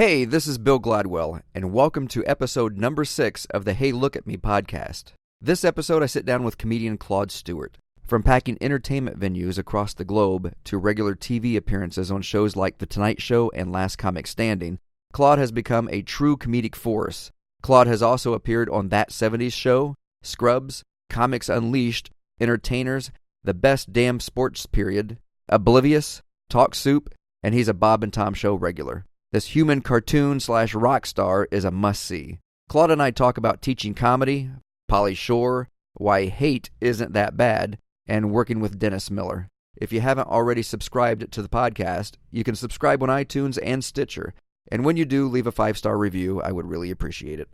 Hey, this is Bill Gladwell, and welcome to episode number 6 of the Hey Look at Me podcast. This episode I sit down with comedian Claude Stuart. From packing entertainment venues across the globe to regular TV appearances on shows like The Tonight Show and Last Comic Standing, Claude has become a true comedic force. Claude has also appeared on That 70s Show, Scrubs, Comics Unleashed, Entertainers, The Best Damn Sports Period, Oblivious, Talk Soup, and he's a Bob and Tom Show regular. This human cartoon / Rockstar is a must-see. Claude and I talk about teaching comedy, Pauly Shore, why hate isn't that bad, and working with Dennis Miller. If you haven't already subscribed to the podcast, you can subscribe on iTunes and Stitcher. And when you do, leave a 5-star review. I would really appreciate it.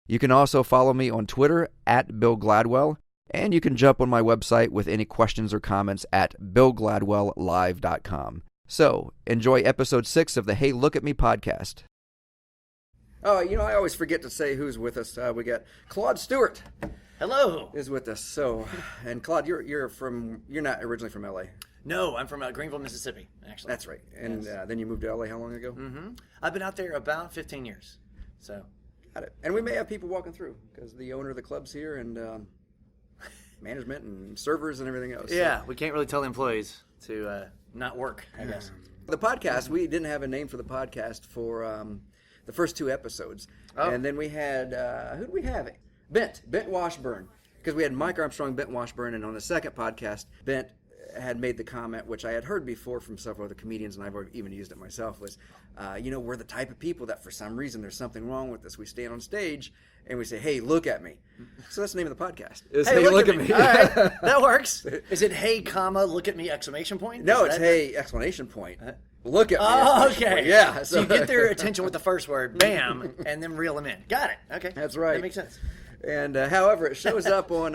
You can also follow me on Twitter at Bill Gladwell, and you can jump on my website with any questions or comments at BillGladwellLive.com. So, enjoy episode 6 of the Hey Look at Me podcast. Oh, I always forget to say who's with us. We got Claude Stuart. Hello. Is with us. So, and Claude, you're not originally from LA. No, I'm from Greenville, Mississippi, actually. That's right. And yes. Then you moved to LA how long ago? Mm-hmm. I've been out there about 15 years. So, got it. And we may have people walking through because the owner of the club's here and management and servers and everything else. Yeah, we can't really tell the employees to not work, I guess. The podcast, we didn't have a name for the podcast for the first 2 episodes. Oh. And then we had, who did we have? Bent Washburn. Because we had Mike Armstrong, Bent Washburn, and on the second podcast, Bent had made the comment, which I had heard before from several other comedians, and I've even used it myself, was, we're the type of people that for some reason there's something wrong with us. We stand on stage and we say, hey, look at me. So that's the name of the podcast. Hey, look at me. All right, that works. Is it hey, comma, look at me, exclamation point? No, it's hey, exclamation point. Look at me. Oh, okay. Point. Yeah. So you get their attention with the first word, bam, and then reel them in. Got it. Okay. That's right. That makes sense. And however, it shows up on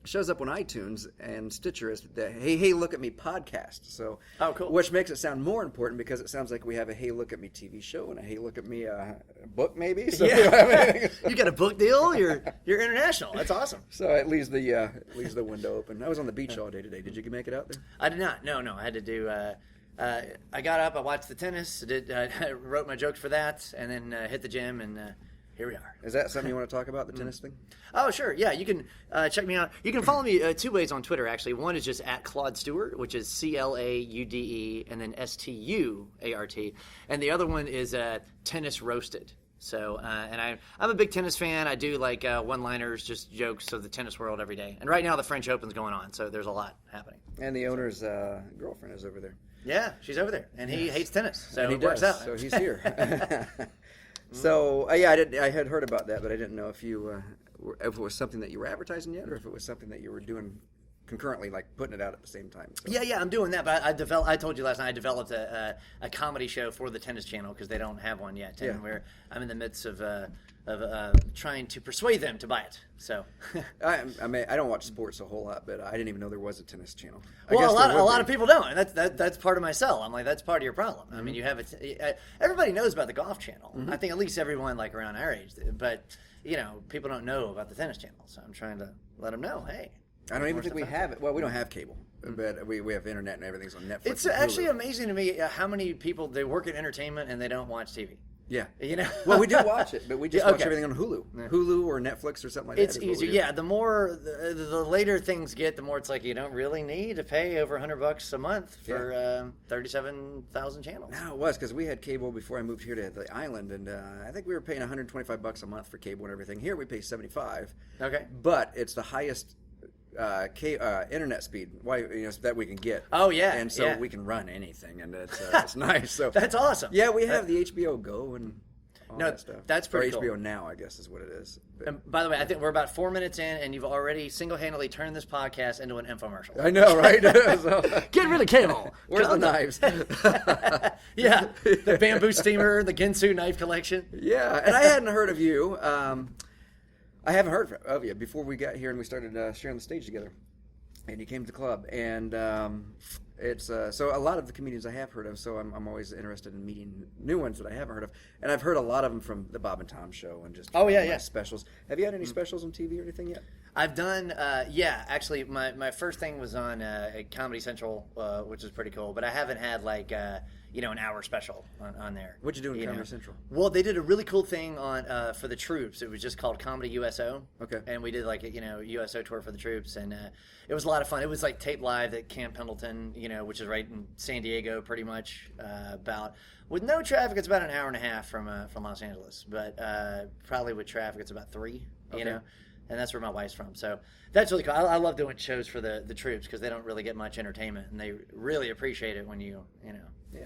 iTunes and Stitcher as the Hey Look at Me podcast. So, oh, cool. Which makes it sound more important because it sounds like we have a Hey Look at Me TV show and a Hey Look at Me book maybe. So, yeah. You got a book deal? You're international. That's awesome. So it leaves the window open. I was on the beach all day today. Did you make it out there? I did not. No. I had to do. I got up. I watched the tennis. I wrote my jokes for that, and then hit the gym and. Here we are. Is that something you want to talk about, the tennis thing? Oh, sure. Yeah, you can check me out. You can follow me 2 ways on Twitter, actually. One is just at Claude Stuart, which is CLAUDE, and then STUART. And the other one is Tennis Roasted. So, and I'm a big tennis fan. I do like one-liners, just jokes of the tennis world every day. And right now the French Open's going on, so there's a lot happening. And the owner's girlfriend is over there. Yeah, she's over there. And he hates tennis, so and it works out. So he's here. So, I had heard about that, but I didn't know if it was something that you were advertising yet, or if it was something that you were doing concurrently, like putting it out at the same time. So. Yeah, I'm doing that, but I told you last night I developed a comedy show for the tennis channel because they don't have one yet, and I'm in the midst of trying to persuade them to buy it. So, I don't watch sports a whole lot, but I didn't even know there was a tennis channel. Well, a lot of people don't, and that's part of my sell. I'm like, that's part of your problem. Mm-hmm. I mean, you have everybody knows about the golf channel. Mm-hmm. I think at least everyone like around our age, but people don't know about the tennis channel. So I'm trying to let them know, hey. I don't even think we have it. Well, we don't have cable, but we have internet and everything's on Netflix. It's actually amazing to me how many people, they work in entertainment and they don't watch TV. Yeah. Well, we do watch it, but we just watch everything on Hulu. Yeah. Hulu or Netflix or something like that. It's easier. Yeah, the more, the later things get, the more it's like you don't really need to pay over $100 a month for 37,000 channels. No, it was because we had cable before I moved here to the island, and I think we were paying $125 a month for cable and everything. Here we pay $75. Okay. But it's the highest internet speed that we can get. Oh yeah, and so we can run anything, and it's nice. So that's awesome. Yeah, we have the HBO Go and all that stuff. That's pretty cool. HBO Now, I guess, is what it is. And by the way, I think we're about 4 minutes in, and you've already single-handedly turned this podcast into an infomercial. I know, right? So, get rid of cable. Where's the knives? Yeah, the bamboo steamer, the Ginsu knife collection. Yeah, and I hadn't heard of you. I haven't heard of you before we got here and we started sharing the stage together. And you came to the club, and it's so a lot of the comedians I have heard of. So I'm always interested in meeting new ones that I haven't heard of, and I've heard a lot of them from the Bob and Tom show and just specials. Have you had any specials on TV or anything yet? I've done actually my first thing was on Comedy Central, which is pretty cool. But I haven't had an hour special on there. What'd you do in Comedy Central? Well, they did a really cool thing on for the troops. It was just called Comedy USO. Okay. And we did like a USO tour for the troops, and it was a lot of fun. It was like taped live at Camp Pendleton, which is right in San Diego, pretty much. About with no traffic, it's about an hour and a half from Los Angeles, but probably with traffic, it's about 3. Okay. And that's where my wife's from. So that's really cool. I love doing shows for the troops because they don't really get much entertainment, and they really appreciate it when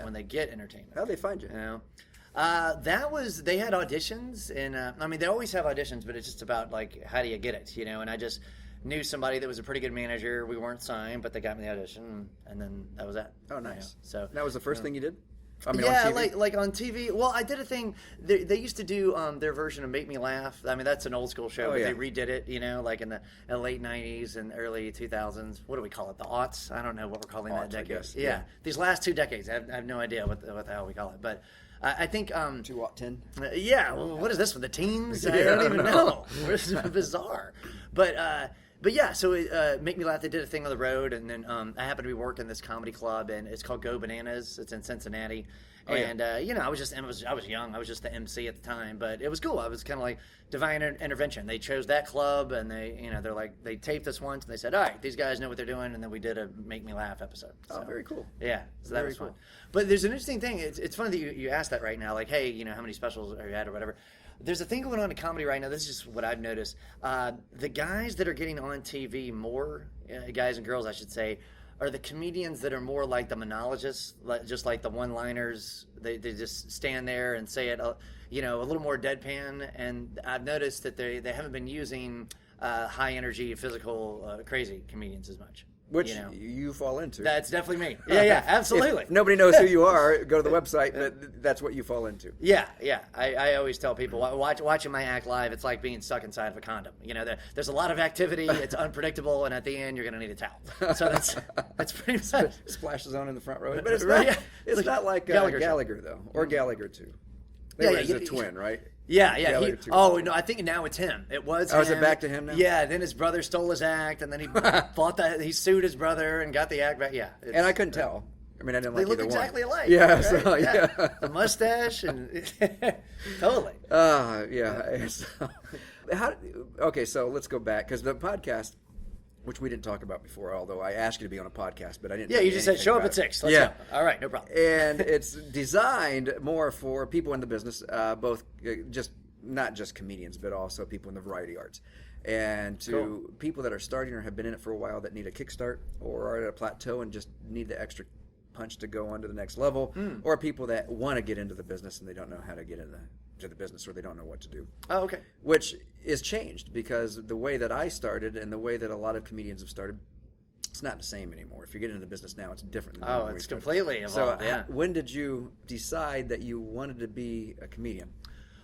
when they get entertainment. How'd they find you? They had auditions, and they always have auditions, but it's just about like how do you get it, And I just knew somebody that was a pretty good manager. We weren't signed, but they got me the audition, and then that was that. Oh, nice. So that was the first thing you did? on TV? like on TV. Well, I did a thing. They used to do their version of Make Me Laugh. That's an old school show, but they redid it. Like in the late '90s and early 2000s. What do we call it? The aughts? I don't know what we're calling that decade. I guess. Yeah, these last 2 decades. I have no idea what the hell we call it, but. I think 2-10. Yeah. Well, what is this for the teens? I don't even know. It's bizarre, but yeah. So Make Me Laugh. They did a thing on the road, and then I happened to be working this comedy club, and it's called Go Bananas. It's in Cincinnati, I was young. I was just the MC at the time, but it was cool. I was kind of like divine intervention. They chose that club, and they're like they taped this once, and they said, all right, these guys know what they're doing, and then we did a Make Me Laugh episode. So, very cool. Yeah, so that was fun. But there's an interesting thing. It's funny that you asked that right now. Like, hey, how many specials are you at or whatever. There's a thing going on in comedy right now. This is just what I've noticed. The guys that are getting on TV more, guys and girls, I should say, are the comedians that are more like the monologists, just like the one-liners. They just stand there and say it, a little more deadpan. And I've noticed that they haven't been using high-energy, physical, crazy comedians as much. Which you fall into. That's definitely me. Yeah, absolutely. If nobody knows who you are, go to the website, but that's what you fall into. Yeah. I always tell people, watching my act live, it's like being stuck inside of a condom. There's a lot of activity, it's unpredictable, and at the end, you're going to need a towel. So that's pretty much Splash zone in the front row. But it's not like Gallagher, though, or Gallagher, too. They were a twin, right? Yeah. I think now it's him. It was him. Is it back to him now? Yeah, then his brother stole his act, and then he sued his brother and got the act back. Yeah. And I couldn't tell. I didn't like they look either exactly one. alike. Yeah, right? so, yeah. The mustache and totally. Yeah. So let's go back, because the podcast, which we didn't talk about before, although I asked you to be on a podcast, but I didn't. Yeah, you just said show up at 6. Let's go. All right, no problem. And it's designed more for people in the business, both not just comedians, but also people in the variety arts, and to people that are starting or have been in it for a while that need a kickstart or are at a plateau and just need the extra punch to go on to the next level, or people that want to get into the business and they don't know how to get into the business, or they don't know what to do. Oh, okay. Which is changed, because the way that I started and the way that a lot of comedians have started, it's not the same anymore. If you get into the business now, it's different than when we it's started. Completely evolved. So when did you decide that you wanted to be a comedian?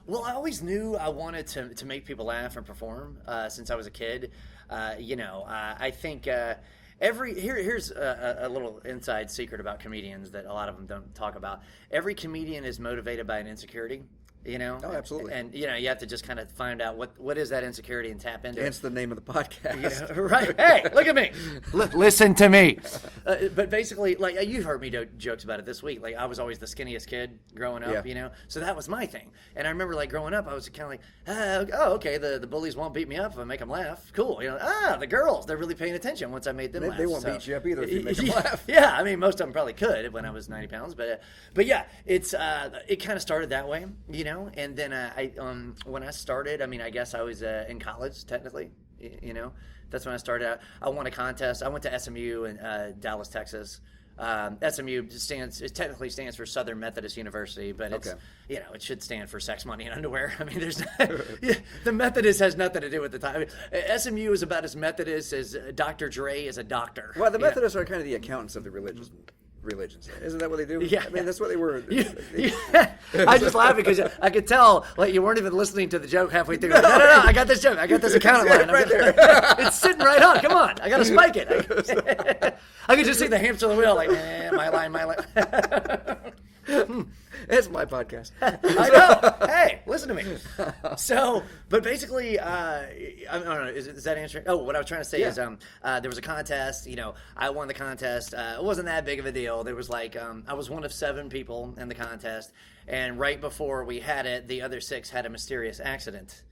Well, I always knew I wanted to make people laugh and perform since I was a kid. I think here's a little inside secret about comedians that a lot of them don't talk about. Every comedian is motivated by an insecurity. Oh, absolutely. And you have to just kind of find out what is that insecurity and tap into Hence the name of the podcast. Right. Hey, look at me. Listen to me. But basically, like, you've heard me jokes about it this week. Like, I was always the skinniest kid growing up, so that was my thing. And I remember, like, growing up, I was kind of like, okay, the bullies won't beat me up if I make them laugh. Cool. The girls, they're really paying attention once I made them laugh. They won't beat you up either if you make them laugh. Yeah, most of them probably could when I was 90 pounds. But yeah, it kind of started that way, And then when I started, I guess I was in college, technically, That's when I started out. I won a contest. I went to SMU in Dallas, Texas. SMU technically stands for Southern Methodist University, but it's it should stand for sex, money, and underwear. There's the Methodist has nothing to do with the time. SMU is about as Methodist as Dr. Dre is a doctor. Well, the Methodists are kind of the accountants of the religions. Isn't that what they do? Yeah. That's what they were. I just laugh because I could tell, like, you weren't even listening to the joke halfway through. No, I got this joke. I got this accountant line. Right there. It's sitting right on. Come on. I got to spike it. I could just see the hamster on the wheel, like, my line. It's my podcast. I know. Hey, listen to me. So, but basically, I don't know. Is that answering? Oh, what I was trying to say is, there was a contest. I won the contest. It wasn't that big of a deal. There was I was one of 7 people in the contest, and right before we had it, the other 6 had a mysterious accident.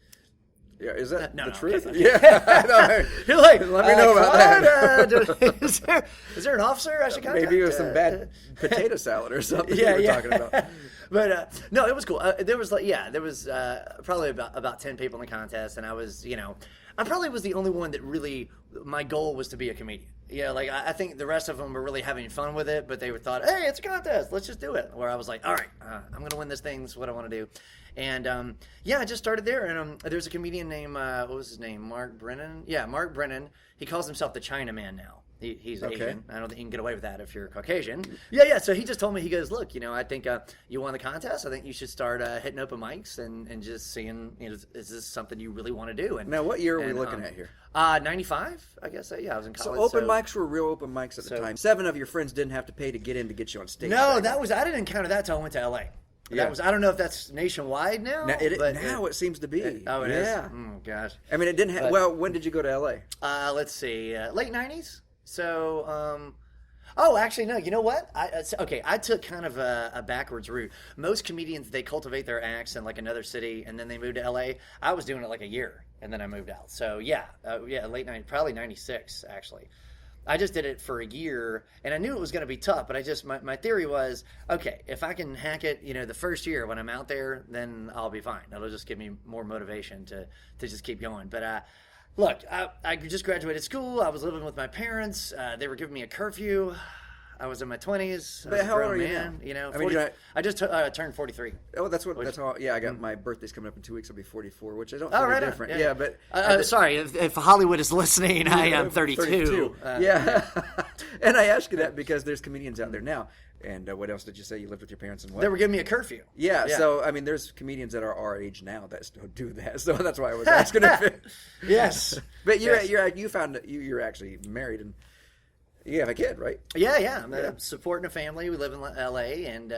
Yeah, is that the truth? Okay. Yeah. You're like, let me know about that. Is there an officer I should contact? Maybe it was some bad potato salad or something talking about. But no, it was cool. There was probably about 10 people in the contest, and I was, I probably was the only one that really, my goal was to be a comedian. Yeah, I think the rest of them were really having fun with it, but they thought, hey, it's a contest, let's just do it. Where I was like, all right, I'm going to win this thing, this is what I want to do. And I just started there, and there's a comedian named, what was his name, Mark Brennan? Yeah, Mark Brennan. He calls himself the Chinaman now. He's Asian. I don't think you can get away with that if you're Caucasian. Yeah. So he just told me, he goes, look, I think you won the contest. I think you should start hitting open mics and just seeing, is this something you really want to do? And now, what year are we looking at here? 95, I guess. I was in college. So open mics were real open mics at the time. 7 of your friends didn't have to pay to get in to get you on stage. No, I didn't encounter that until I went to L.A. I don't know if that's nationwide now. It seems to be. It is? Oh, gosh. I mean, it didn't have... Well, when did you go to L.A.? Let's see. Late 90s. So, actually, no. You know what? I took kind of a backwards route. Most comedians, they cultivate their acts in another city, and then they move to L.A. I was doing it a year, and then I moved out. So, late 90s, probably 96, actually. I just did it for a year, and I knew it was going to be tough, but my theory was, okay, if I can hack it, the first year when I'm out there, then I'll be fine. That'll just give me more motivation to just keep going. But, look, I just graduated school. I was living with my parents. They were giving me a curfew. I was in my 20s. But how old are you now? 40, I just turned 43. Oh, that's how. Yeah, I got my birthday's coming up in 2 weeks. I'll be 44, which I don't think is different. Yeah, but sorry if Hollywood is listening. I am 32. And I ask you that because there's comedians out there now. And what else did you say? You lived with your parents and what? They were giving me a curfew. Yeah. So I mean, there's comedians that are our age now that still do that. So that's why I was asking if it. Yes. But you found that you're actually married and. You have a kid, right? Yeah. I'm supporting a family. We live in L.A. and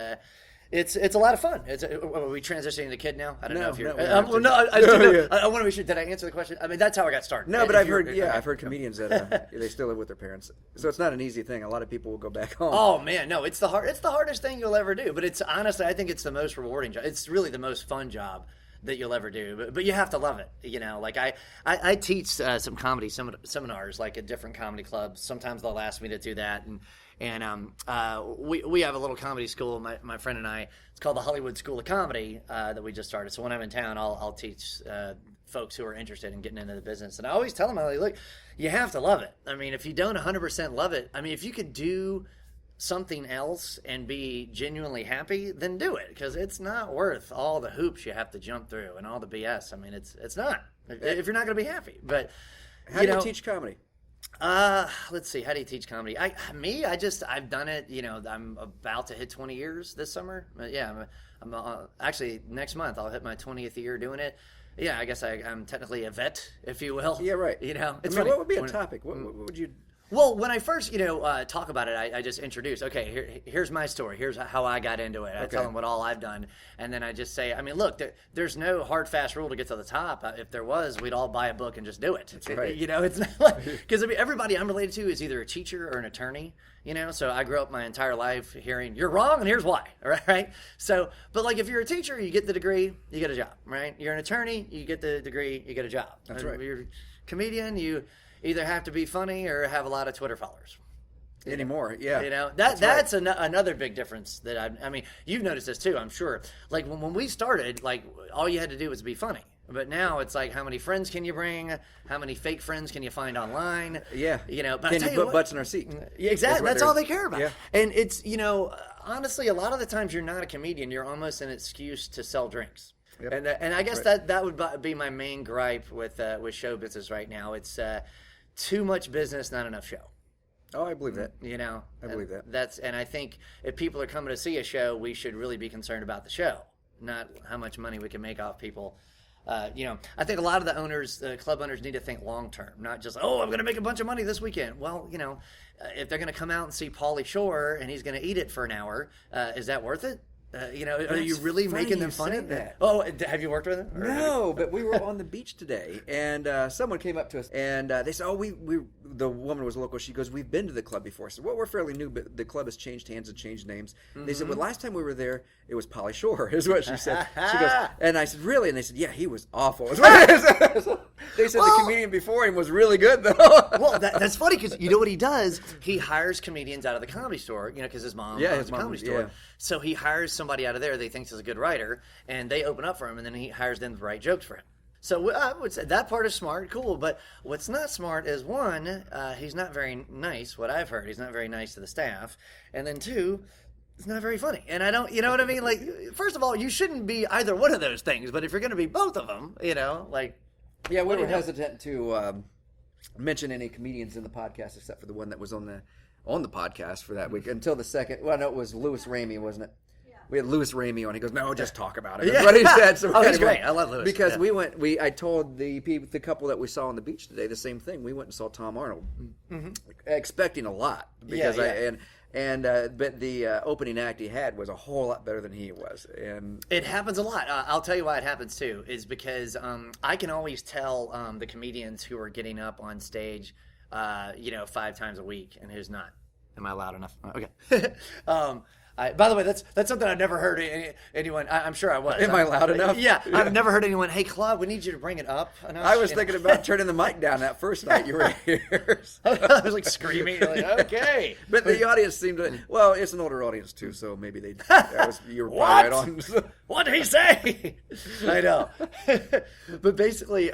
it's a lot of fun. Are we transitioning to kid now? I don't know if you're. I want to make sure. Did I answer the question? I mean, that's how I got started. No, but I've heard comedians that they still live with their parents, so it's not an easy thing. A lot of people will go back home. Oh man, no, it's the hardest thing you'll ever do. But it's honestly, I think it's the most rewarding job. It's really the most fun job that you'll ever do, but you have to love it. I teach some comedy seminars at different comedy clubs. Sometimes they'll ask me to do that, and we have a little comedy school. My friend and I. It's called the Hollywood School of Comedy that we just started. So when I'm in town, I'll teach folks who are interested in getting into the business. And I always tell them, look, you have to love it. I mean, if you don't 100% love it, I mean, if you could do something else and be genuinely happy, then do it, because it's not worth all the hoops you have to jump through and all the BS. I mean, it's not if you're not going to be happy. But how do you teach comedy? Let's see. How do you teach comedy? I've done it. I'm about to hit 20 years this summer. I'm actually next month I'll hit my 20th year doing it. Yeah, I guess I'm technically a vet, if you will. Yeah, right. It's funny. What would be a topic? What would you? Well, when I first, talk about it, I just introduce, okay, here's my story. Here's how I got into it. I tell them what all I've done. And then I just say, I mean, look, there's no hard, fast rule to get to the top. If there was, we'd all buy a book and just do it. That's right. It's not because everybody I'm related to is either a teacher or an attorney, So I grew up my entire life hearing, you're wrong and here's why, right? So, but if you're a teacher, you get the degree, you get a job, right? You're an attorney, you get the degree, you get a job. That's right. You're a comedian, you either have to be funny or have a lot of Twitter followers. Anymore, yeah. That's another big difference that I mean, you've noticed this too, I'm sure. When we started, all you had to do was be funny. But now it's how many friends can you bring? How many fake friends can you find online? Yeah. But can you put butts in our seat? Exactly. That's all they care about. Yeah. And it's, honestly, a lot of the times you're not a comedian. You're almost an excuse to sell drinks. Yep. And I guess that would be my main gripe with show business right now. It's too much business, not enough show. Oh, I believe that. I believe that. And I think if people are coming to see a show, we should really be concerned about the show, not how much money we can make off people. I think a lot of the club owners need to think long term, not just, I'm going to make a bunch of money this weekend. Well, if they're going to come out and see Pauly Shore and he's going to eat it for an hour, is that worth it? Are you really making them funny? That. Oh, have you worked with them? No, but we were on the beach today, and someone came up to us, and they said, "Oh, we." The woman was local. She goes, "We've been to the club before." I said, "Well, we're fairly new, but the club has changed hands and changed names." Mm-hmm. They said, "Well, last time we were there, it was Pauly Shore," is what she said. She goes, and I said, "Really?" And they said, "Yeah, he was awful." They said the comedian before him was really good, though. Well, that's funny because you know what he does? He hires comedians out of the Comedy Store, because his mom owns a Comedy Store. Yeah. So he hires somebody out of there that he thinks is a good writer, and they open up for him, and then he hires them to write jokes for him. So I would say that part is smart, cool. But what's not smart is, one, he's not very nice, what I've heard. He's not very nice to the staff. And then two, it's not very funny. And I don't, you know what I mean? Like, first of all, you shouldn't be either one of those things. But if you're going to be both of them, Yeah, we were hesitant to mention any comedians in the podcast except for the one that was on the podcast for that week until the second. Well, no, it was Louis Ramey, wasn't it? Yeah. We had Louis Ramey on. He goes, "No, just talk about it." That's what he said. So he's great. I love Louis. Because I told the couple that we saw on the beach today the same thing. We went and saw Tom Arnold, expecting a lot because but the opening act he had was a whole lot better than he was, and it happens a lot. I'll tell you why it happens too. Is because I can always tell the comedians who are getting up on stage, 5 times a week, and who's not. Am I loud enough? Okay. By the way, that's something I've never heard anyone. I'm sure I was. Am I loud enough? Yeah, I've never heard anyone. Hey, Claude, we need you to bring it up. I was thinking about turning the mic down that first night you were here. I was like screaming, okay. But the audience seemed to. Well, it's an older audience too, so maybe you were what? Right on. What did he say? I know. But basically.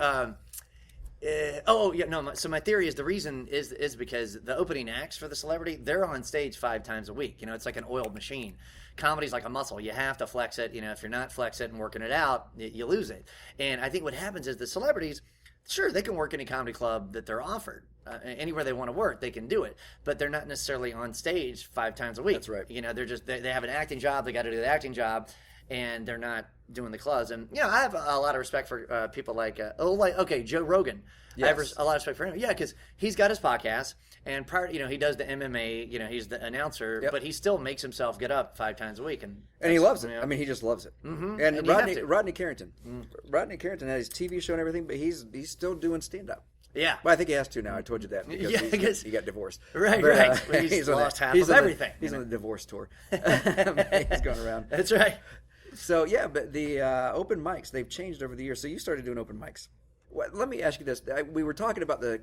So my theory is the reason is because the opening acts for the celebrity, they're on stage 5 times a week. It's like an oiled machine. Comedy's like a muscle. You have to flex it. If you're not flexing it and working it out, you lose it. And I think what happens is the celebrities, sure, they can work any comedy club that they're offered. Anywhere they want to work, they can do it. But they're not necessarily on stage 5 times a week. That's right. They're just, they have an acting job. They got to do the acting job. And they're not doing the clubs. And, I have a lot of respect for people like Joe Rogan. Yes. I have a lot of respect for him. Yeah, because he's got his podcast. And prior, he does the MMA, he's the announcer. Yep. But he still makes himself get up 5 times a week. And he loves it. I mean, he just loves it. Mm-hmm. And Rodney Carrington. Rodney Carrington had his TV show and everything, but he's still doing stand-up. Yeah. Well, I think he has to now. I told you that because he got divorced. Right, right. He's lost half of everything. He's on the divorce tour. He's going around. That's right. So, yeah, but the open mics, they've changed over the years. So you started doing open mics. Well, let me ask you this. We were talking about the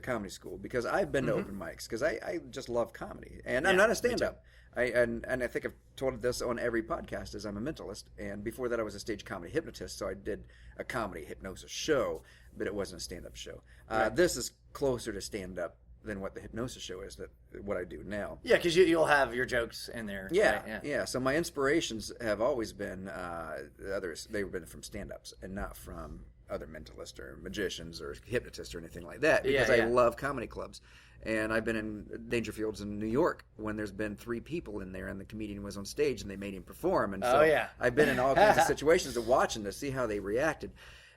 comedy school because I've been to open mics because I just love comedy. And I'm not a stand-up. And I think I've told this on every podcast is I'm a mentalist. And before that, I was a stage comedy hypnotist. So I did a comedy hypnosis show, but it wasn't a stand-up show. Right. This is closer to stand-up than what the hypnosis show is, what I do now. Yeah, because you'll have your jokes in there. Yeah, right? Yeah. So my inspirations have always been others. They've been from stand-ups and not from other mentalists or magicians or hypnotists or anything like that. Because I love comedy clubs. And I've been in Dangerfields in New York when there's been 3 people in there and the comedian was on stage and they made him perform. And so I've been in all kinds of situations of watching to see how they reacted.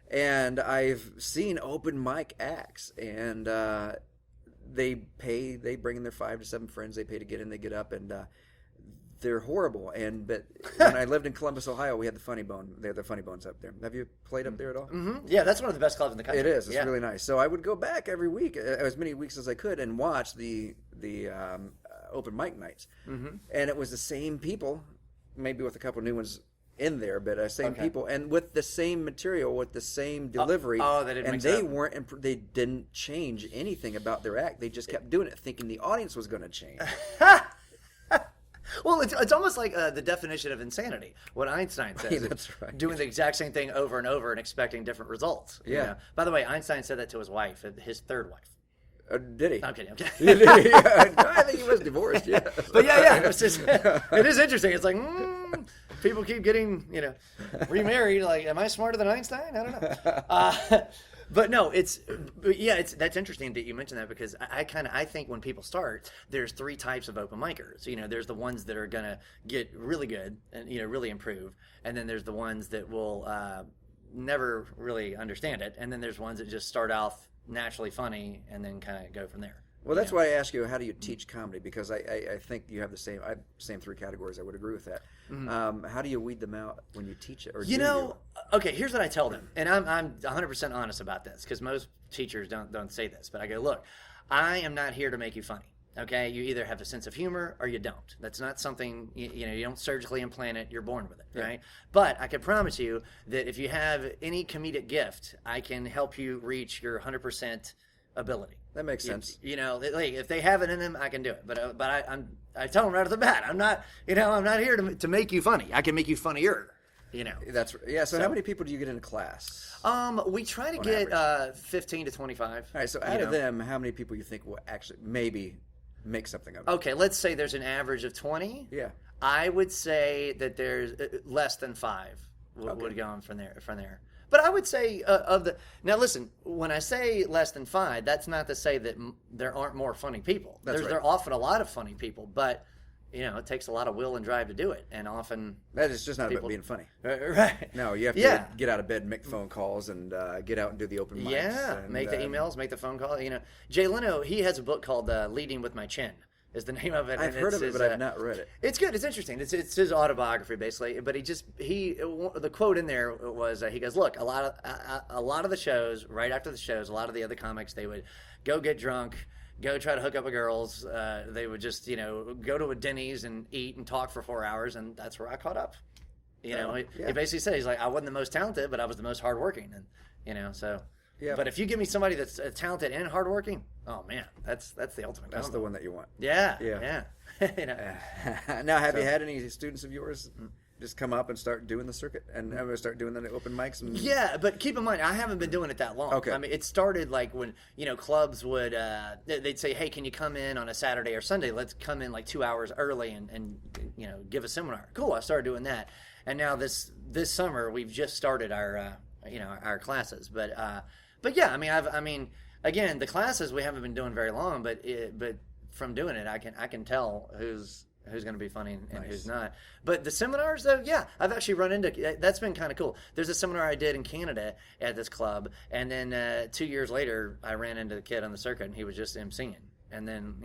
And I've seen open mic acts and they bring in their 5 to 7 friends, they pay to get in, they get up, and they're horrible. But when I lived in Columbus, Ohio, we had the Funny Bone. They had the Funny Bones up there. Have you played up there at all? Mm-hmm. Yeah, that's one of the best clubs in the country. It is. It's really nice. So I would go back every week, as many weeks as I could, and watch the open mic nights. Mm-hmm. And it was the same people, maybe with a couple new ones in there, but same people, and with the same material, with the same delivery. They didn't mix it up. They didn't change anything about their act. They just kept doing it, thinking the audience was going to change. Well, it's almost like the definition of insanity. What Einstein says. That's right. Doing the exact same thing over and over and expecting different results. Yeah. By the way, Einstein said that to his wife, his third wife. Did he? I'm kidding. I think he was divorced, yeah. But yeah. It is interesting. It's like, people keep getting, remarried. Like, am I smarter than Einstein? I don't know. But no, that's interesting that you mentioned that because I think when people start, there's 3 types of open micers. There's the ones that are gonna get really good and really improve, and then there's the ones that will never really understand it, and then there's ones that just start off naturally funny and then kind of go from there. Well, that's why I ask you, how do you teach comedy? Because I think you have the same three categories. I would agree with that. Mm-hmm. How do you weed them out when you teach it? Or okay, here's what I tell them. And I'm 100% honest about this because most teachers don't say this. But I go, look, I am not here to make you funny. Okay, you either have a sense of humor or you don't. That's not something, you don't surgically implant it, you're born with it, right? But I can promise you that if you have any comedic gift, I can help you reach your 100% ability. That makes sense. Like if they have it in them, I can do it. But I tell them right off the bat, I'm not here to make you funny. I can make you funnier. That's So how many people do you get in a class? We try to get 15 to 25. All right. So out of them, how many people you think will actually maybe make something of it? Okay, let's say there's an average of 20. Yeah. I would say that there's less than 5 would go on from there. But I would say now listen, when I say less than 5, that's not to say that there aren't more funny people. There are often a lot of funny people, but it takes a lot of will and drive to do it, and often that is just not about being funny. Right. No, you have to get out of bed and make the phone calls and get out and do the open mics. Yeah, and, make the emails, make the phone call. Jay Leno, he has a book called "Leading with My Chin." Is the name of it? I've heard of it, but I've not read it. It's good. It's interesting. It's his autobiography basically. But the quote in there was he goes, look, a lot of the shows, right after the shows, a lot of the other comics, they would go get drunk, go try to hook up with girls. They would just go to a Denny's and eat and talk for 4 hours, and that's where I caught up. He basically said, he's like, I wasn't the most talented, but I was the most hardworking, and so. Yeah. But if you give me somebody that's talented and hardworking, oh man, that's the ultimate. That's the one that you want. Yeah. Now, have you had any students of yours just come up and start doing the circuit and start doing the open mics? Yeah, but keep in mind, I haven't been doing it that long. Okay. I mean, it started like when clubs would they'd say, hey, can you come in on a Saturday or Sunday? Let's come in like 2 hours early and give a seminar. Cool. I started doing that, and now this summer we've just started our classes, But yeah, I mean, again, the classes we haven't been doing very long, but from doing it, I can tell who's going to be funny and who's not. But the seminars, though, yeah, I've actually run into. That's been kind of cool. There's a seminar I did in Canada at this club, and then 2 years later, I ran into the kid on the circuit, and he was just emceeing. And then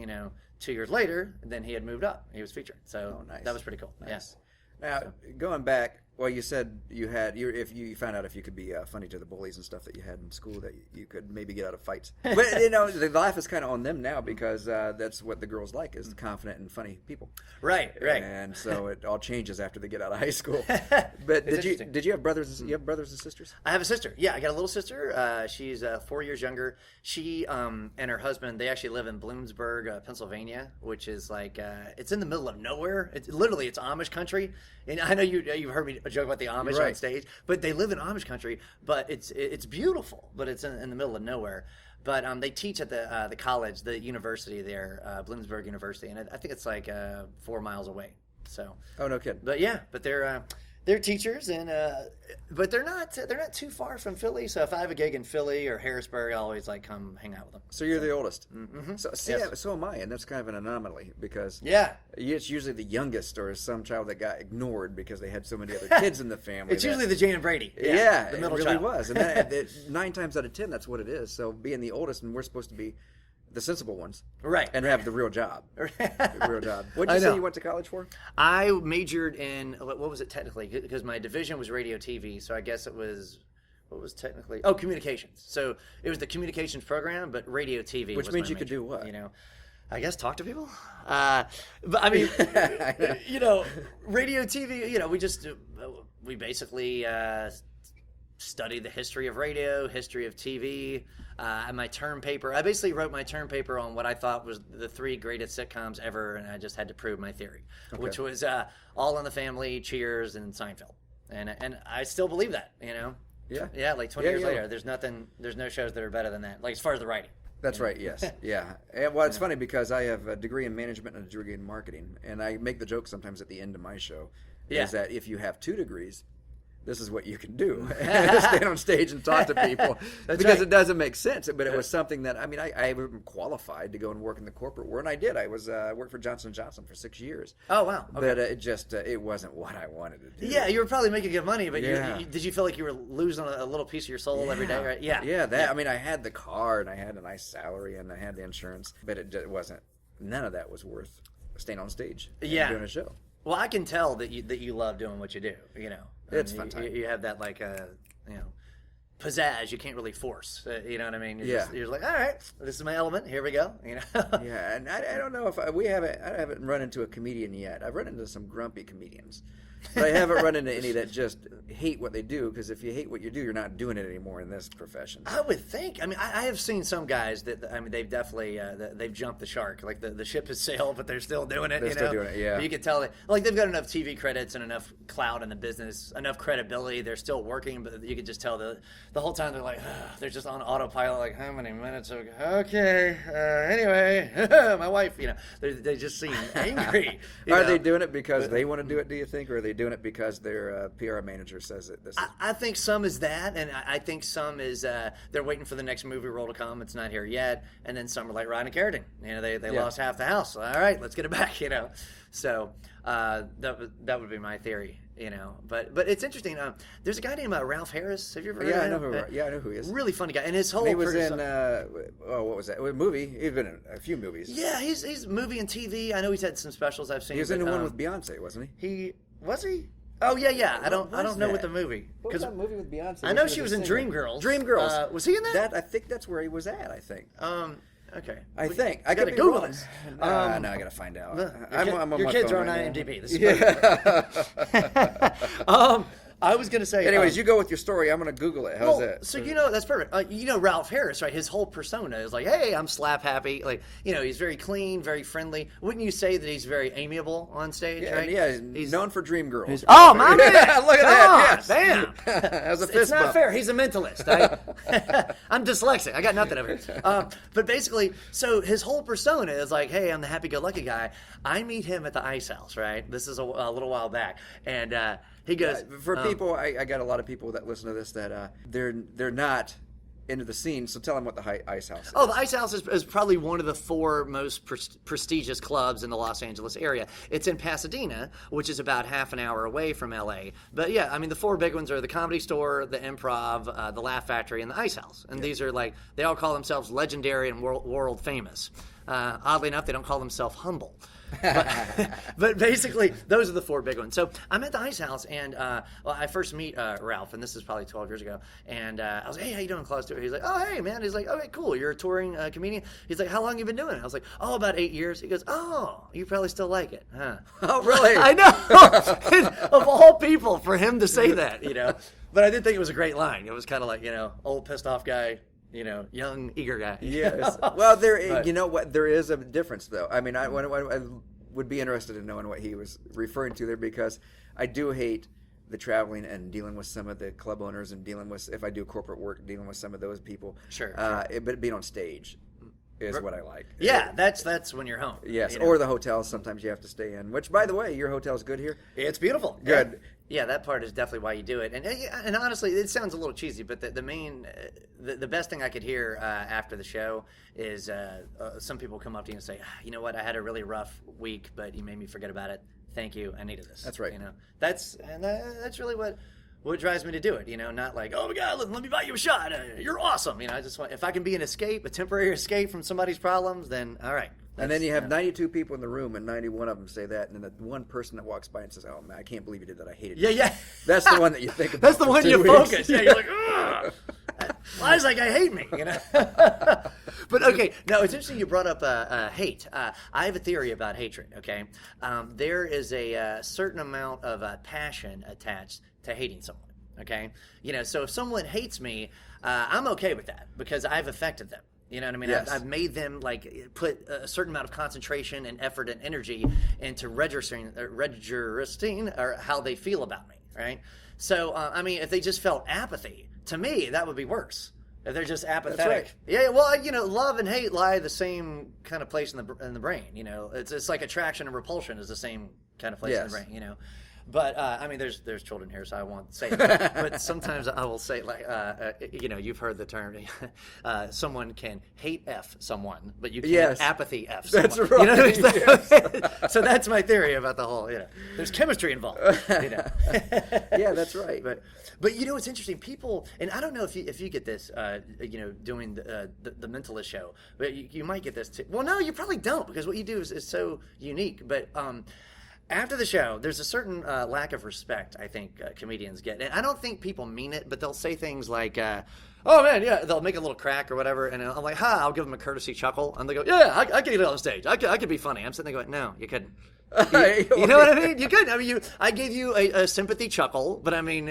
2 years later, then he had moved up. He was featured. So that was pretty cool. Nice. Yeah. Now, going back. Well, you said if you found out if you could be funny to the bullies and stuff that you had in school, that you could maybe get out of fights. But the laugh is kind of on them now because that's what the girls like, is the confident and funny people. Right. And so it all changes after they get out of high school. But did you have brothers? You have brothers and sisters? I have a sister. Yeah, I got a little sister. She's 4 years younger. She and her husband, they actually live in Bloomsburg, Pennsylvania, which is like it's in the middle of nowhere. It's Amish country. And I know you've heard me joke about the Amish on stage, but they live in Amish country. But it's beautiful, but it's in the middle of nowhere. But they teach at the college, the university there, Bloomsburg University, and I think it's like 4 miles away. So. Oh, no kidding. But yeah, but they're teachers, and but they're not too far from Philly. So if I have a gig in Philly or Harrisburg, I'll always come hang out with them. So you're the oldest. Mm-hmm. So am I, and that's kind of an anomaly because it's usually the youngest or some child that got ignored because they had so many other kids in the family. It's usually the Jane and Brady. Yeah, the middle it really child. was, and 9 times out of 10, that's what it is. So being the oldest, and we're supposed to be the sensible ones, right, and have the real job. What did you say you went to college for? I majored in what was it technically? Because my division was radio TV, so I guess it was what was technically communications. So it was the communications program, but radio TV, which was means my you could do what? I guess talk to people. But I mean, radio TV. We basically study the history of radio, history of TV. My term paper, I basically wrote my term paper on what I thought was the 3 greatest sitcoms ever, and I just had to prove my theory, which was All in the Family, Cheers, and Seinfeld. And I still believe that, Yeah, like 20 years later, there's no shows that are better than that, like as far as the writing. That's right, yes. Yeah. And, well, it's funny because I have a degree in management and a degree in marketing, and I make the joke sometimes at the end of my show, is that if you have 2 degrees, this is what you can do. Stand on stage and talk to people. Because it doesn't make sense. But it was something that, I mean, I was qualified to go and work in the corporate world, and I did. I worked for Johnson & Johnson for 6 years. Oh, wow. Okay. But it wasn't what I wanted to do. Yeah, you were probably making good money, but did you feel like you were losing a little piece of your soul every day, right? Yeah. Yeah, I mean, I had the car, and I had a nice salary, and I had the insurance, but it wasn't, none of that was worth staying on stage and doing a show. Well, I can tell that you love doing what you do, you know. It's fun time. You have that, like, pizzazz you can't really force. You know what I mean? You're just like, all right, this is my element. Here we go. You know? Yeah, and I don't know if I haven't run into a comedian yet. I've run into some grumpy comedians. But I haven't run into any that just hate what they do, because if you hate what you do, you're not doing it anymore in this profession. I would think. I mean, I have seen some guys that, I mean, they've definitely they've jumped the shark. Like the ship has sailed, but they're still doing it. They're still doing it, yeah. But you can tell that, like, they've got enough TV credits and enough clout in the business, enough credibility. They're still working, but you can just tell the whole time they're like, they're just on autopilot. Like, how many minutes? Okay. Anyway, my wife. You know, they just seem angry. Are they doing it because they want to do it? Do you think, or are they doing it because their PR manager says it? I think some is that, and I think some is they're waiting for the next movie role to come. It's not here yet, and then some are like Rodney Carrington. You know, they lost half the house. All right, let's get it back. You know, so that would be my theory. You know, but it's interesting. There's a guy named Ralph Harris. Have you ever heard of him? I know who he is. Really funny guy, and his whole he was in what was that? A movie. He's been in a few movies. Yeah, he's movie and TV. I know he's had some specials I've seen. He was in the one with Beyonce, wasn't he? Was he? Oh yeah. I don't know what the movie. What was that movie with Beyonce? I know she was in Dreamgirls. Dreamgirls. Was he in that? I think that's where he was at. I think. Okay. I think. I gotta Google this. No, I gotta find out. Your kids are on IMDb. This is I was gonna say. Anyways, you go with your story. I'm gonna Google it. How's that? So that's perfect. Ralph Harris, right? His whole persona is like, hey, I'm slap happy. Like, he's very clean, very friendly. Wouldn't you say that he's very amiable on stage? Yeah, right? Yeah, he's known for Dreamgirls. Oh, my man! Look at that! Yes, bam! As a fist it's not bump. fair. He's a mentalist. I'm dyslexic. I got nothing over here. But basically, so his whole persona is like, hey, I'm the happy-go-lucky guy. I meet him at the Ice House, right? This is a little while back, and he goes for people. I got a lot of people that listen to this that they're not into the scene. So tell them what the Ice House is. Oh, the Ice House is probably one of the 4 most prestigious clubs in the Los Angeles area. It's in Pasadena, which is about half an hour away from LA. But yeah, I mean, the 4 big ones are the Comedy Store, the Improv, the Laugh Factory, and the Ice House. And these are like, they all call themselves legendary and world famous. Oddly enough, they don't call themselves humble. But basically, those are the 4 big ones. So I'm at the Ice House, and I first meet Ralph, and this is probably 12 years ago. And I was like, hey, how you doing, Claude Stuart? He's like, oh, hey, man. He's like, okay, cool. You're a touring comedian. He's like, how long you been doing it? I was like, oh, about 8 years. He goes, oh, you probably still like it, huh? Oh, really? I know. Of all people, for him to say that, But I did think it was a great line. It was kind of like, old pissed off guy. Young, eager guy. Yes. Well, you know what? There is a difference, though. I mean, I would be interested in knowing what he was referring to there, because I do hate the traveling and dealing with some of the club owners and dealing with, if I do corporate work, dealing with some of those people. Sure. But being on stage is what I like. Yeah, that's when you're home. Yes, or the hotels sometimes you have to stay in, which, by the way, your hotel's good here? It's beautiful. Good. Yeah, that part is definitely why you do it. And honestly, it sounds a little cheesy, but the best thing I could hear after the show is some people come up to you and say, you know what, I had a really rough week, but you made me forget about it. Thank you. I needed this. That's right. That's really what drives me to do it. Not like, oh my God, let me buy you a shot. You're awesome. I just want, if I can be an escape, a temporary escape from somebody's problems, then all right. And then you have 92 people in the room, and 91 of them say that, and then the one person that walks by and says, "Oh man, I can't believe you did that. I hated you." Yeah. That's the one that you think about. That's the one you focus. Yeah, you're like, ugh. Why is that guy hate me? But okay, now it's interesting you brought up hate. I have a theory about hatred. Okay, there is a certain amount of passion attached to hating someone. Okay, so if someone hates me, I'm okay with that because I've affected them. You know what I mean? Yes. I've made them put a certain amount of concentration and effort and energy into registering or how they feel about me, right? So, if they just felt apathy, to me, that would be worse. If they're just apathetic. That's right. Yeah, well, love and hate lie the same kind of place in the brain. It's like attraction and repulsion is the same kind of place in the brain. But I mean, there's children here, so I won't say it. But sometimes I will say, like, you've heard the term, someone can hate F someone, but you can't apathy F someone. That's right. So that's my theory about the whole, there's chemistry involved. Yeah, that's right. But it's interesting. People, and I don't know if you get this, doing the Mentalist show, but you might get this too. Well, no, you probably don't, because what you do is so unique. But after the show, there's a certain lack of respect I think comedians get, and I don't think people mean it, but they'll say things like, "Oh man, yeah," they'll make a little crack or whatever, and I'm like, "Ha!" I'll give them a courtesy chuckle, and they go, "Yeah, I can get it on stage. I could be funny." I'm sitting there going, "No, you couldn't." You know what I mean? You could. I mean, I gave you a sympathy chuckle, but I mean,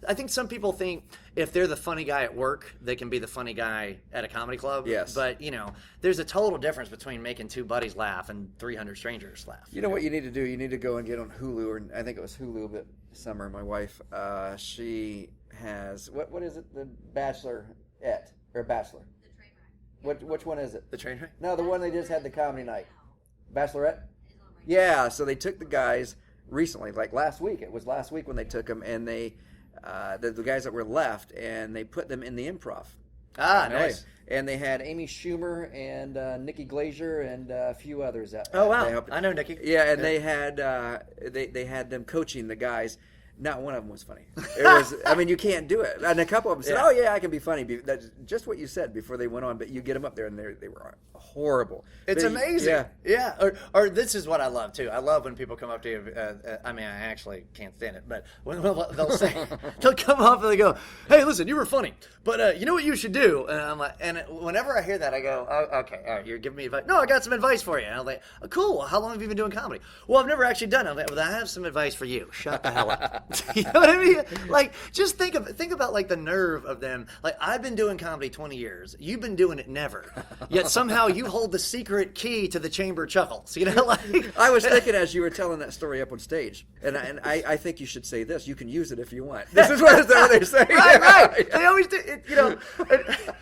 I think some people think if they're the funny guy at work, they can be the funny guy at a comedy club. Yes. But, there's a total difference between making 2 buddies laugh and 300 strangers laugh. You know what you need to do? You need to go and get on Hulu, or I think it was Hulu, but Summer, my wife, she has, what is it? The Bachelorette, or Bachelor? The Trainwreck. Which one is it? The Trainwreck? No, the one they just had the comedy night. Bachelorette? Yeah, so they took the guys recently, like last week. It was last week when they took them, and they, the guys that were left, and they put them in the Improv. Ah, nice. And they had Amy Schumer and Nikki Glaser and a few others. Oh wow, I know Nikki. Yeah, and they had they had them coaching the guys. Not one of them was funny. It was, I mean, you can't do it. And a couple of them said, "Oh yeah, I can be funny." That's just what you said before they went on. But you get them up there, and they were horrible. It's amazing. Yeah. Or this is what I love too. I love when people come up to you. I mean, I actually can't stand it, but when they'll say, they'll come up and they go, "Hey, listen, you were funny, but you know what you should do?" And I'm like, and whenever I hear that, I go, "Oh, okay, all right, you're giving me advice." No, I got some advice for you. And I'm like, oh, "Cool. How long have you been doing comedy?" "Well, I've never actually done it." I'm like, "Well, I have some advice for you. Shut the hell up." You know what I mean? Like, just think about like the nerve of them. Like, I've been doing comedy 20 years. You've been doing it never. Yet somehow you hold the secret key to the chamber chuckles. Like I was thinking as you were telling that story up on stage, and I think you should say this. You can use it if you want. This is what they say. Right. They always do.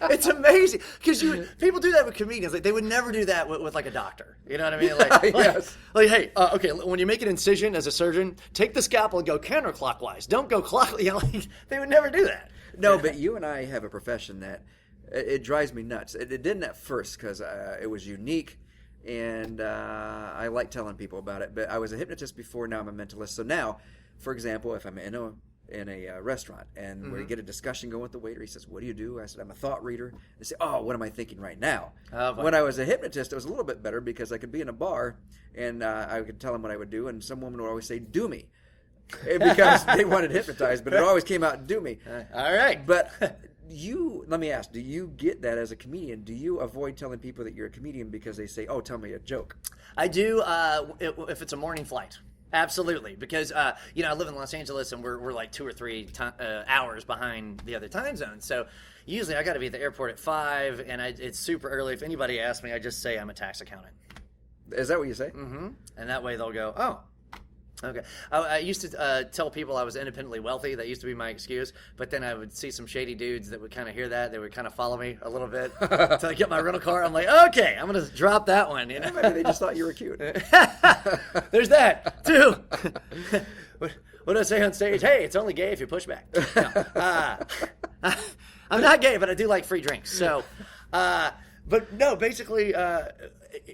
It's amazing because people do that with comedians. Like, they would never do that with like a doctor. You know what I mean? Like, yes. Like, hey, okay, when you make an incision as a surgeon, take the scalpel and go counterclockwise. Don't go clockwise. Like, they would never do that. No, but you and I have a profession that it drives me nuts. It didn't at first because it was unique, and I like telling people about it. But I was a hypnotist before. Now I'm a mentalist. So now, for example, if I'm in a restaurant and we get a discussion going with the waiter, he says, "What do you do?" I said, "I'm a thought reader." They say, "Oh, what am I thinking right now?" When I was a hypnotist, it was a little bit better because I could be in a bar and I could tell them what I would do, and some woman would always say, "Do me." Because they wanted hypnotized, but it always came out, "Do me." All right. But let me ask, do you get that as a comedian? Do you avoid telling people that you're a comedian because they say, "Oh, tell me a joke"? I do if it's a morning flight. Absolutely, because I live in Los Angeles and we're like 2 or 3 hours behind the other time zones. So usually I got to be at the airport at 5, and it's super early. If anybody asks me, I just say I'm a tax accountant. Is that what you say? Mm-hmm. And that way they'll go, "Oh, okay." I used to tell people I was independently wealthy. That used to be my excuse. But then I would see some shady dudes that would kind of hear that. They would kind of follow me a little bit until I get my rental car. I'm like, okay, I'm going to drop that one. Maybe they just thought you were cute. There's that, too. What do I say on stage? Hey, it's only gay if you push back. No. I'm not gay, but I do like free drinks. So, but no, basically,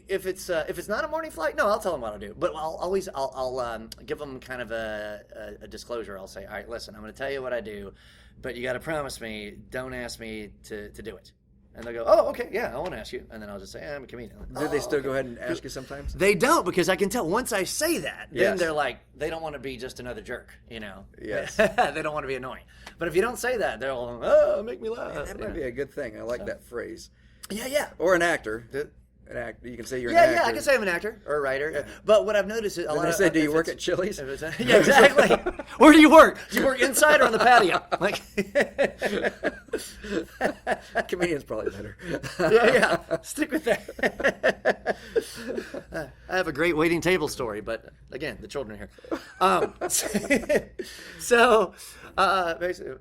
if it's not a morning flight, no, I'll tell them what I'll do. But I'll give them kind of a disclosure. I'll say, "All right, listen, I'm going to tell you what I do, but you got to promise me, don't ask me to do it." And they'll go, "Oh, okay, yeah, I won't ask you." And then I'll just say, "I'm a comedian." Do they still go ahead and ask you sometimes? They don't, because I can tell once I say that, then they're like, they don't want to be just another jerk, Yes. They don't want to be annoying. But if you don't say that, they're all, "Oh, make me laugh." That might be a good thing. I like that phrase. Yeah. Or an actor. You can say you're an actor. Yeah, I can say I'm an actor or a writer. But what I've noticed is a lot of... They say, "Do you work at Chili's?" Yeah, exactly. Where do you work? Do you work inside or on the patio? Like, Comedian's probably better. Yeah. Stick with that. I have a great waiting table story, but again, the children are here. So, basically,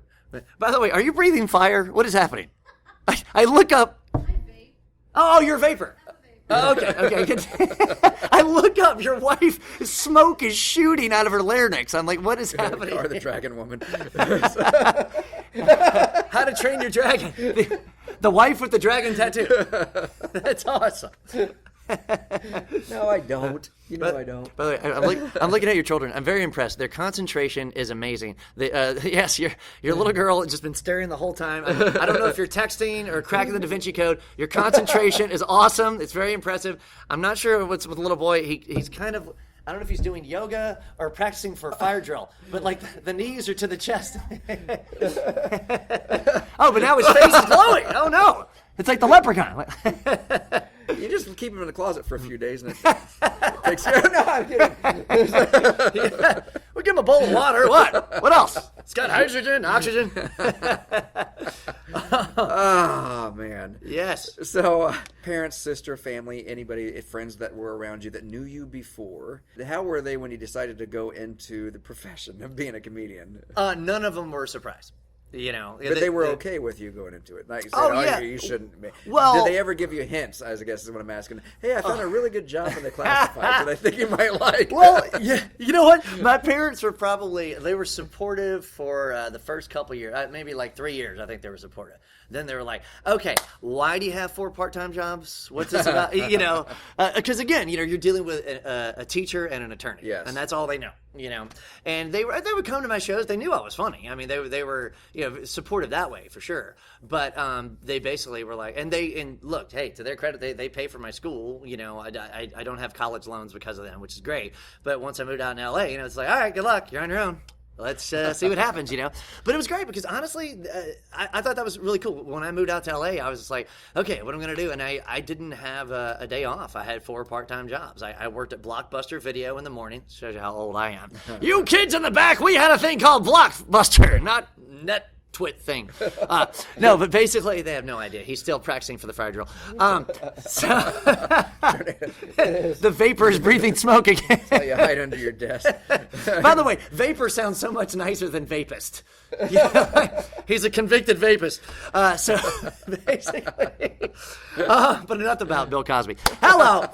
by the way, are you breathing fire? What is happening? I look up. I vape. Oh, you're a vapor. Oh, okay. I look up. Your wife, smoke is shooting out of her larynx. I'm like, what is happening? Or the dragon woman. How to Train Your Dragon. The wife with the dragon tattoo. That's awesome. No, I don't. I don't. By the way, I'm looking at your children. I'm very impressed. Their concentration is amazing. Yes, your little girl has just been staring the whole time. I don't know if you're texting or cracking the Da Vinci Code. Your concentration is awesome. It's very impressive. I'm not sure what's with the little boy. He's kind of... I don't know if he's doing yoga or practicing for a fire drill, but like the knees are to the chest. Oh, but now his face is glowing. Oh no, it's like the leprechaun. You just keep him in the closet for a few days and it takes care of. No, I'm kidding. Yeah. We'll give him a bowl of water. What? What else? It's got hydrogen, oxygen. Oh, man. Yes. So, parents, sister, family, anybody, friends that were around you that knew you before, how were they when you decided to go into the profession of being a comedian? None of them were surprised. But they were okay with you going into it. Like you said, yeah. You shouldn't be. Well, did they ever give you hints? I guess is what I'm asking. Hey, I found a really good job in the classifieds that I think you might like. Well, yeah, you know what? My parents were they were supportive for the first couple years, maybe like 3 years. I think they were supportive. Then they were like, okay, why do you have 4 part-time jobs? What's this about? Because again, you're dealing with a teacher and an attorney. Yes. And that's all they know, And they would come to my shows. They knew I was funny. I mean, they were, supportive that way for sure. But they basically were like, and look, hey, to their credit, they pay for my school. I don't have college loans because of them, which is great. But once I moved out in LA, it's like, all right, good luck. You're on your own. Let's see what happens, But it was great because honestly, I thought that was really cool. When I moved out to LA, I was just like, okay, what am I going to do? And I didn't have a day off. I had 4 part-time jobs. I worked at Blockbuster Video in the morning. Shows you how old I am. You kids in the back, we had a thing called Blockbuster, not Twit thing. No, but basically they have no idea. He's still practicing for the fire drill. The vapor is breathing smoke again. So you hide under your desk. By the way, vapor sounds so much nicer than vapist. He's a convicted vapist. So basically, but enough about Bill Cosby. Hello.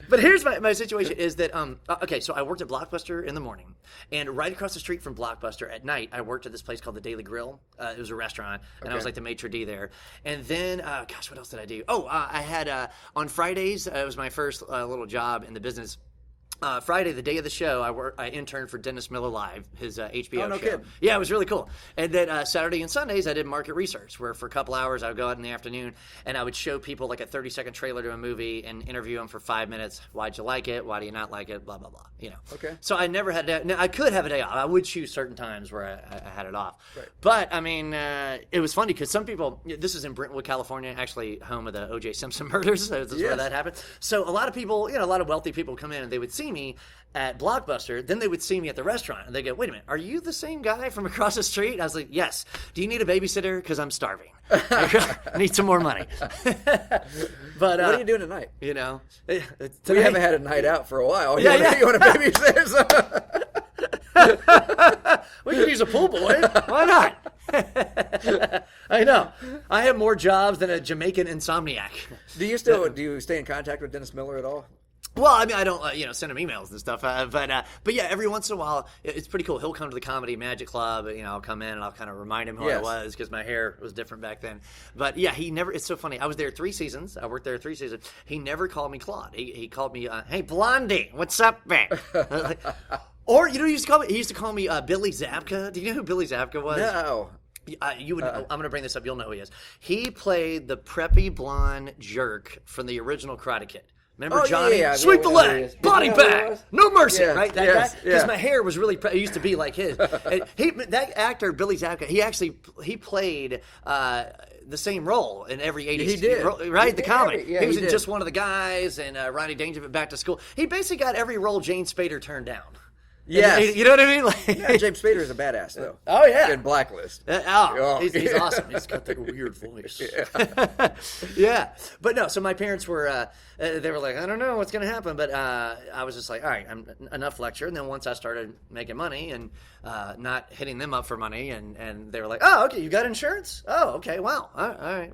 But here's my situation is that, okay, so I worked at Blockbuster in the morning, and right across the street from Blockbuster at night, I worked at this place called the Daily Grill. It was a restaurant, and I was like the maitre d' there. And then, what else did I do? Oh, I had, on Fridays, it was my first little job in the business. Friday, the day of the show, I interned for Dennis Miller Live, his HBO show. Kidding. Yeah, it was really cool. And then Saturday and Sundays, I did market research, where for a couple hours, I would go out in the afternoon, and I would show people like a 30-second trailer to a movie and interview them for 5 minutes. Why'd you like it? Why do you not like it? Blah, blah, blah. Okay. So I never had to. Now, I could have a day off. I would choose certain times where I had it off. Right. But, I mean, it was funny because some people, this is in Brentwood, California, actually home of the O.J. Simpson murders. This is where that happened. So a lot of people, a lot of wealthy people come in and they would see me at Blockbuster, then they would see me at the restaurant, and they go, wait a minute, are you the same guy from across the street? I was like, yes. Do you need a babysitter? Because I'm starving. I need some more money. But what are you doing tonight? We haven't had a night out for a while. Yeah, You want to babysit? We could use a pool boy. Why not? I know. I have more jobs than a Jamaican insomniac. Do you stay in contact with Dennis Miller at all? Well, I mean, I don't, send him emails and stuff, but yeah, every once in a while, it's pretty cool. He'll come to the Comedy Magic Club, I'll come in and I'll kind of remind him who I was because my hair was different back then. But yeah, it's so funny. I was there 3 seasons. I worked there 3 seasons. He never called me Claude. He called me, hey, Blondie, what's up, man? Or, he used to call me Billy Zabka. Do you know who Billy Zabka was? No. You would. I'm going to bring this up. You'll know who he is. He played the preppy blonde jerk from the The Karate Kid. Remember Johnny? Yeah, sweep the leg, body bag, no mercy, right? That guy? Yeah. Because my hair was really, it used to be like his. And that actor, Billy Zabka, he played the same role in every 80s. He did. Right? The comedy. Yeah, he was in Just One of the Guys and Ronnie Dangerfield Back to School. He basically got every role Jane Spader turned down. Yes. You know what I mean? James Spader is a badass, though. Oh, yeah. In Blacklist. He's awesome. He's got that weird voice. Yeah. But no, so my parents were, they were like, I don't know what's going to happen. But I was just like, all right, enough lecture. And then once I started making money and not hitting them up for money, and they were like, oh, okay, you got insurance? Oh, okay, wow. All right.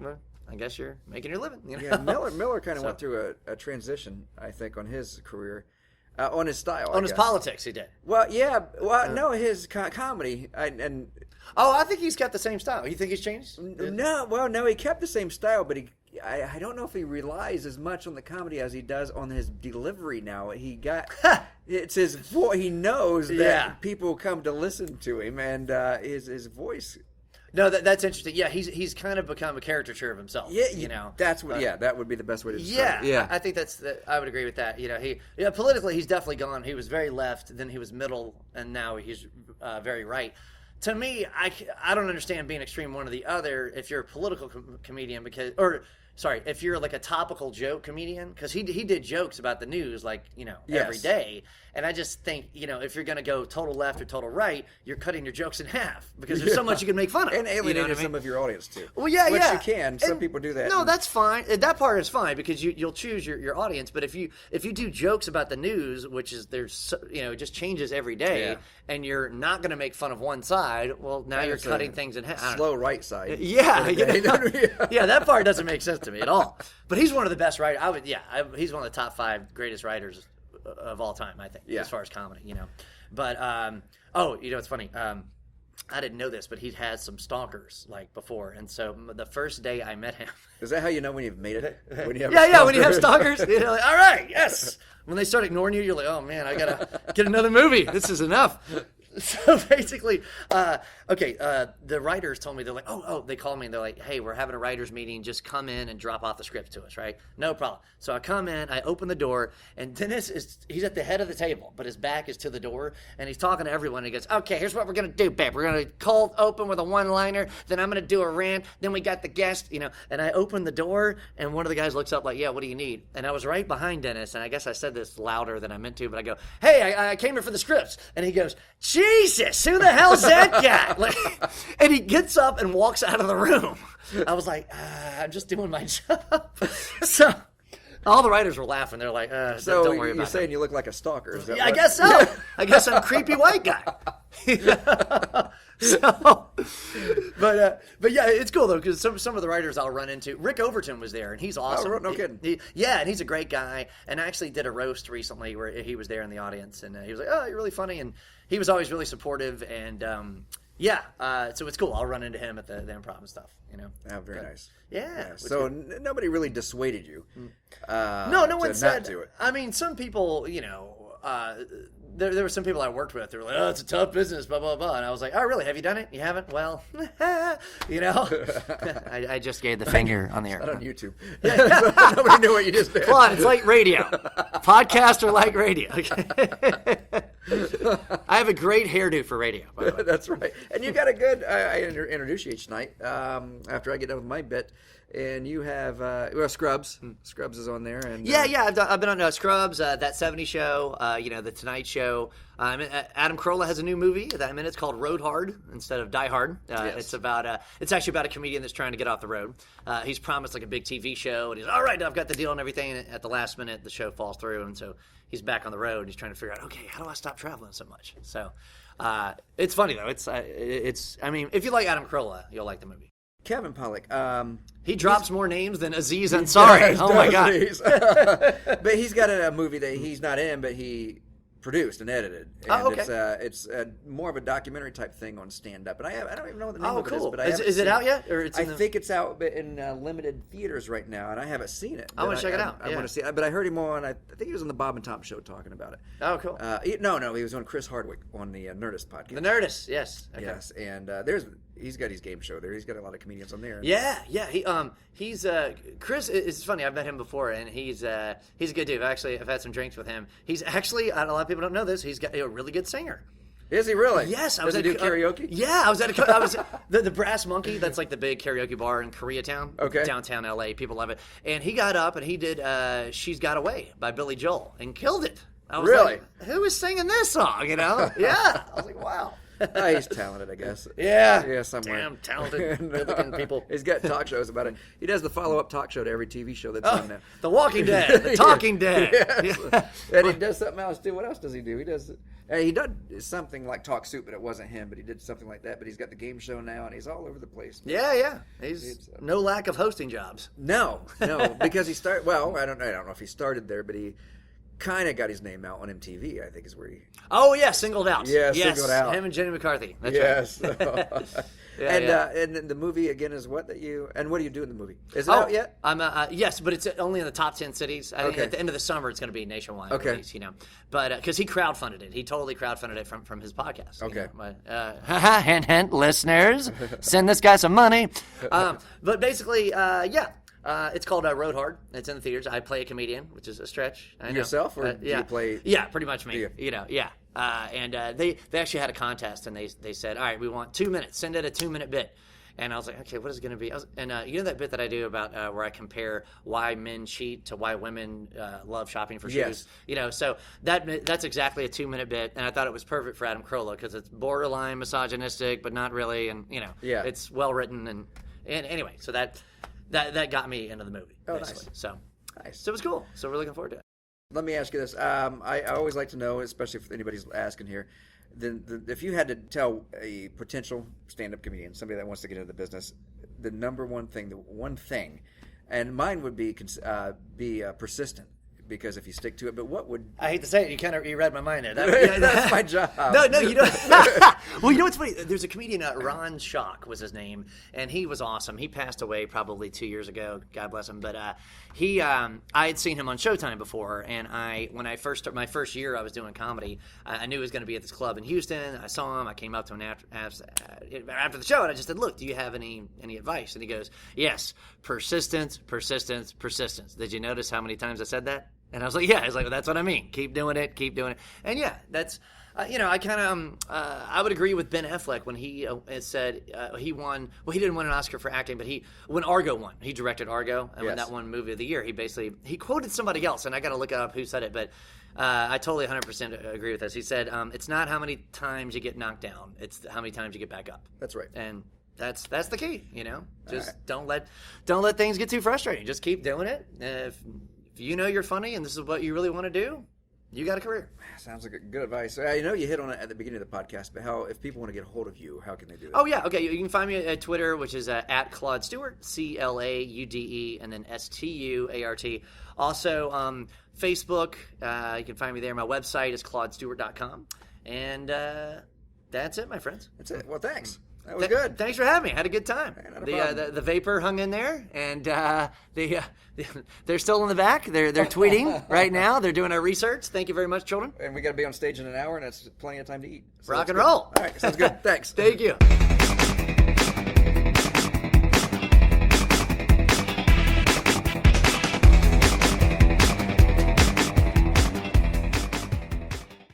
I guess you're making your living. You know? Yeah, Miller kind of went through a transition, I think, on his career, on his style, on his politics. He did. Well, yeah, no, his comedy and. Oh, I think he's kept the same style. You think he's changed? No, he kept the same style, but I don't know if he relies as much on the comedy as he does on his delivery now. It's his voice. He knows that people come to listen to him, and his voice. No, that's interesting. Yeah, he's kind of become a caricature of himself. Yeah, you know, that's what. That would be the best way to describe it. Yeah, I think I would agree with that. You know, politically, he's definitely gone. He was very left, then he was middle, and now he's very right. To me, I don't understand being extreme one or the other if you're a political comedian if you're like a topical joke comedian, because he did jokes about the news every day, and I just think if you're going to go total left or total right, you're cutting your jokes in half because there's so much you can make fun of and alienating some of your audience too. Well, yeah, which you can. Some people do that. No, that's fine. That part is fine because you'll choose your audience. But if you do jokes about the news, which is it just changes every day, and you're not going to make fun of one side, well, now you're cutting things in half. Slow right side. Yeah, yeah, that part doesn't make sense to me at all. But he's one of the best writers. He's one of the top 5 greatest writers of all time, I think, as far as comedy. But it's funny. I didn't know this, but he'd had some stalkers before, and so the first day I met him. Is that how you know when you've made it? When you when you have stalkers, all right, yes. When they start ignoring you, you're like, oh man, I gotta get another movie. This is enough. So basically, the writers told me, they're like, they called me and they're like, hey, we're having a writers meeting. Just come in and drop off the script to us, right? No problem. So I come in, I open the door, and Dennis he's at the head of the table, but his back is to the door, and he's talking to everyone. And he goes, okay, here's what we're going to do, babe. We're going to cold open with a one-liner, then I'm going to do a rant, then we got the guest, and I open the door, and one of the guys looks up like, yeah, what do you need? And I was right behind Dennis, and I guess I said this louder than I meant to, but I go, hey, I came here for the scripts. And he goes, Jesus, who the hell's that guy? And he gets up and walks out of the room. I was like, I'm just doing my job. So all the writers were laughing. They're like, don't worry about it. You're saying you look like a stalker. Yeah, I guess so. I guess I'm a creepy white guy. But yeah, it's cool though because some of the writers I'll run into. Rick Overton was there, and he's awesome. Oh, no kidding. And he's a great guy. And I actually did a roast recently where he was there in the audience, and he was like, "Oh, you're really funny," and he was always really supportive. And so it's cool. I'll run into him at the improv and stuff. Oh, very nice. Yeah. So nobody really dissuaded you. No one said. Not do it. I mean, some people, there were some people I worked with. They were like, "Oh, it's a tough business," blah blah blah, and I was like, "Oh, really? Have you done it? You haven't? Well, I just gave the finger on the air. Not on YouTube. Nobody knew what you just did. Claude, it's like radio. Podcasts are like radio. I have a great hairdo for radio. By the way. That's right. And you got a good. I introduce you each night after I get done with my bit. And you have Scrubs. Scrubs is on there. And I've been on Scrubs, That 70s Show, The Tonight Show. Adam Carolla has a new movie that I'm in. It's called Road Hard instead of Die Hard. Yes. It's actually about a comedian that's trying to get off the road. He's promised like a big TV show, and he's all right. I've got the deal and everything. And at the last minute, the show falls through, and so he's back on the road. And he's trying to figure out, okay, how do I stop traveling so much? So it's funny though. I mean, if you like Adam Carolla, you'll like the movie. Kevin Pollak. He drops more names than Aziz Ansari. Oh my God! But he's got a movie that he's not in, but he produced and edited. And it's more of a documentary type thing on stand-up. And I don't even know what the name of it is. But is it out yet? Or I think it's out in limited theaters right now, and I haven't seen it. I want to check it out. I want to see it. But I heard him on, I think he was on the Bob and Tom show talking about it. Oh, cool. No, he was on Chris Hardwick on the Nerdist podcast. The Nerdist, yes. Okay. Yes, and he's got his game show there. He's got a lot of comedians on there. Yeah. He's Chris. It's funny. I've met him before, and he's a good dude. I've had some drinks with him. He's actually, a lot of people don't know this. He's got a really good singer. Is he really? Yes. Does he do karaoke? Yeah, I was the Brass Monkey. That's like the big karaoke bar in Koreatown, downtown LA. People love it. And he got up and he did "She's Got Away" by Billy Joel and killed it. I was really? Like, who is singing this song? Yeah. I was like, wow. He's talented, I guess. Yeah, somewhere. Damn talented, good-looking people. He's got talk shows about it. He does the follow-up talk show to every TV show that's on now. The Walking Dead, The Talking Dead. Yes. And he does something else too. What else does he do? He does He did something like Talk Soup, but it wasn't him. But he did something like that. But he's got the game show now, and he's all over the place. Yeah. He's no lack of hosting jobs. No, because he started. Well, I don't know if he started there, but he kind of got his name out on MTV. I think is where he. Oh yeah, Singled Out. Yeah, yes, Singled Out. Him and Jenny McCarthy. That's yes. right. And the movie again is what that you and what do you do in the movie? Is it out yet? I'm yes, but it's only in the top 10 cities. I think Okay. at the end of the summer it's going to be nationwide. Okay. Release, but because he crowdfunded it, he totally crowdfunded it from his podcast. Okay. Hint, hint, listeners, send this guy some money. But basically, it's called Road Hard. It's in the theaters. I play a comedian, which is a stretch. I know. Yourself, or do you play? Yeah, pretty much me. Yeah. And they actually had a contest, and they said, all right, we want 2 minutes. Send it a 2-minute bit. And I was like, okay, what is it going to be? You know that bit that I do about where I compare why men cheat to why women love shopping for shoes? Yes. So that's exactly a 2-minute bit, and I thought it was perfect for Adam Carolla because it's borderline misogynistic, but not really, and it's well written, and anyway, so that got me into the movie. Oh, basically. nice. So Nice. it was cool. So we're looking forward to it. Let me ask you this. I always like to know, especially if anybody's asking here, if you had to tell a potential stand-up comedian, somebody that wants to get into the business, the one thing, and mine would be persistent, because if you stick to it. But what would I hate to say it, you read my mind there. That's my job. No, you don't. Well, you know what's funny? There's a comedian, Ron Schock was his name, and he was awesome. He passed away probably 2 years ago. God bless him. But I had seen him on Showtime before, and when I first started my first year, I was doing comedy. I knew he was going to be at this club in Houston. I saw him. I came up to him after the show, and I just said, "Look, do you have any advice?" And he goes, "Yes, persistence, persistence, persistence." Did you notice how many times I said that? And I was like, yeah. He's like, well, that's what I mean. Keep doing it. And yeah, that's, I kind of, I would agree with Ben Affleck when he said he won. Well, he didn't win an Oscar for acting, but when Argo won, he directed Argo, and when that won Movie of the Year, he quoted somebody else, and I got to look up who said it, but I totally 100% agree with this. He said, it's not how many times you get knocked down, it's how many times you get back up. That's right. And that's the key, Just right. don't let things get too frustrating. Just keep doing it. If you know you're funny and this is what you really want to do, you got a career. Sounds like good advice. I know you hit on it at the beginning of the podcast, but if people want to get a hold of you, how can they do that? Oh, yeah. Okay. You can find me at Twitter, which is at Claude Stuart, CLAUDE, and then STUART. Also, Facebook, you can find me there. My website is claudestewart.com. And that's it, my friends. That's it. Well, thanks. That was good. Thanks for having me. I had a good time. Hey, the vapor hung in there, and they're still in the back. They're tweeting right now. They're doing our research. Thank you very much, children. And we got to be on stage in an hour, and that's plenty of time to eat. So Rock and roll. All right, sounds good. Thanks. Thank you.